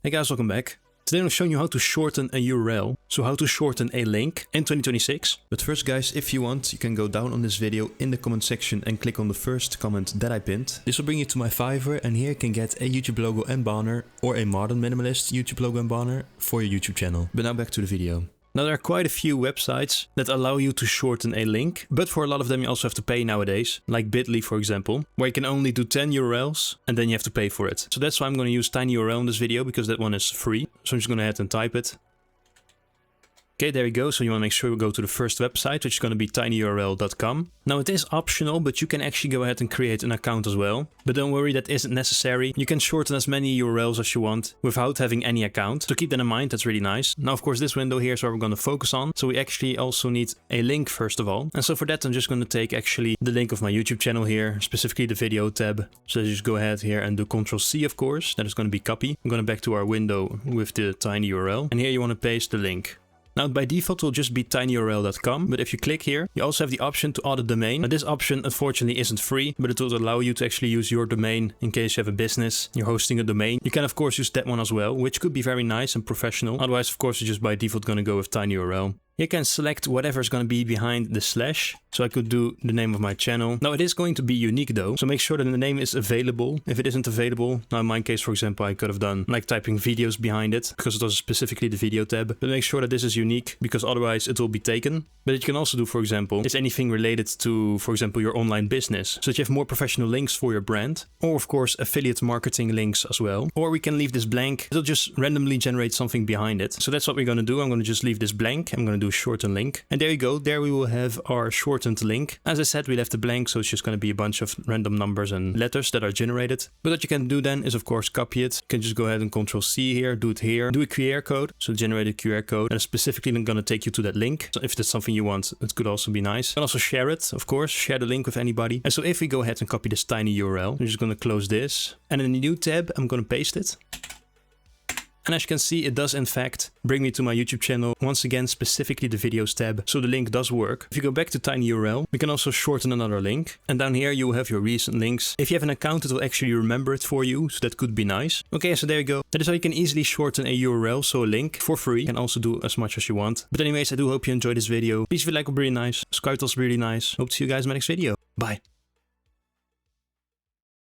Hey guys, welcome back. Today I'm showing you how to shorten a URL, so how to shorten a link in 2026. But first guys, if you want, you can go down on this video in the comment section and click on the first comment that I pinned. This will bring you to my Fiverr, and here you can get a YouTube logo and banner or a modern minimalist YouTube logo and banner for your YouTube channel. But now back to the video. Now there are quite a few websites that allow you to shorten a link, but for a lot of them you also have to pay nowadays, like Bitly for example, where you can only do 10 URLs and then you have to pay for it. So that's why I'm going to use TinyURL in this video, because that one is free. So I'm just going to head and type it. Okay, there you go. So you want to make sure you go to the first website, which is going to be tinyurl.com. Now it is optional, but you can actually go ahead and create an account as well. But don't worry, that isn't necessary. You can shorten as many URLs as you want without having any account. So keep that in mind, that's really nice. Now of course this window here is where we're going to focus on. So we actually also need a link first of all. And so for that I'm just going to take actually the link of my YouTube channel here, specifically the video tab. So just go ahead here and do Ctrl+C of course. That is going to be copy. I'm going back to our window with the TinyURL. And here you want to paste the link. Now by default it will just be tinyurl.com, but if you click here, you also have the option to add a domain. Now this option unfortunately isn't free, but it will allow you to actually use your domain in case you have a business, you're hosting a domain. You can of course use that one as well, which could be very nice and professional. Otherwise of course you're just by default going to go with tinyurl. You can select whatever is going to be behind the slash. So I could do the name of my channel. Now it is going to be unique though, so make sure that the name is available. If it isn't available, now in my case for example I could have done like typing videos behind it, because it was specifically the video tab. But make sure that this is unique, because otherwise it will be taken. But you can also do, for example, is anything related to, for example, your online business, so that you have more professional links for your brand, or of course affiliate marketing links as well. Or we can leave this blank, it'll just randomly generate something behind it. So that's what we're going to do. I'm going to just leave this blank. I'm going to do shorten link, and there you go. There we will have our shortened link. As I said, we left it blank, so it's just going to be a bunch of random numbers and letters that are generated. But what you can do then is of course copy it. You can just go ahead and Ctrl+C here, do it here, do a QR code, so generate a QR code, and specifically I'm going to take you to that link. So if that's something you want, it could also be nice. You can also share it, of course, share the link with anybody. And so if we go ahead and copy this TinyURL, I'm just going to close this, and in the new tab I'm going to paste it. And as you can see, it does in fact bring me to my YouTube channel, once again specifically the videos tab, so the link does work. If you go back to TinyURL, we can also shorten another link, and down here you will have your recent links. If you have an account, it will actually remember it for you, so that could be nice. Okay, so there you go. That is how you can easily shorten a URL, so a link, for free. You can also do as much as you want. But anyways, I do hope you enjoyed this video. Please, if you like, it would be really nice. Subscribe, it was really nice. Hope to see you guys in my next video. Bye.